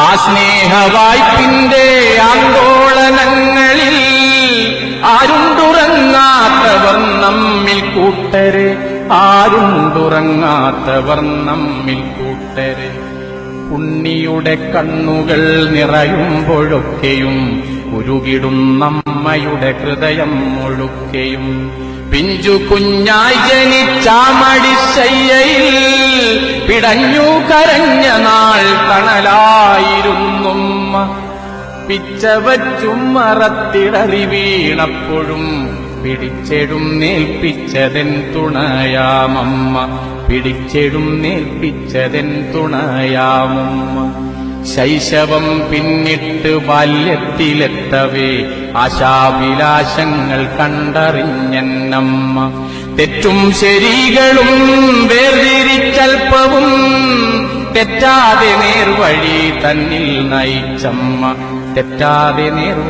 ആ സ്നേഹവായ്പിന്റെ ആന്തോളനങ്ങളിൽ ആരുണ്ടുറങ്ങാത്തവർ നമ്മിൽ കൂട്ടരെ, ആരുണ്ടുറങ്ങാത്തവർ നമ്മിൽ കൂട്ടരെ. ഉണ്ണിയുടെ കണ്ണുകൾ നിറയുമ്പോഴൊക്കെയും ഉരുകിടും നമ്മയുടെ ഹൃദയം മുഴുക്കെയും. പിഞ്ചു കുഞ്ഞായി ജനിച്ചാമടിശയ്യയിൽ പിടഞ്ഞു കരഞ്ഞ നാൾ തണലായിരുന്നുമ്മ. പിച്ചവച്ചും മറത്തിടറി വീണപ്പോഴും പിടിച്ചെഴുന്നേൽപ്പിച്ചതെൻ തുണയാമമ്മ, പിടിച്ചെഴുന്നേൽപ്പിച്ചതെൻ തുണയാമമ്മ. ശൈശവം പിന്നിട്ട് ബാല്യത്തിലെത്തവേ ആശാഭിലാഷങ്ങൾ കണ്ടറിഞ്ഞന്നമ്മ. തെറ്റും ശരികളും വേർതിരിച്ചൽപ്പവും തെറ്റാതെ നേർവഴി തന്നിൽ നയിച്ചമ്മ, തെറ്റാതെ നേർവഴി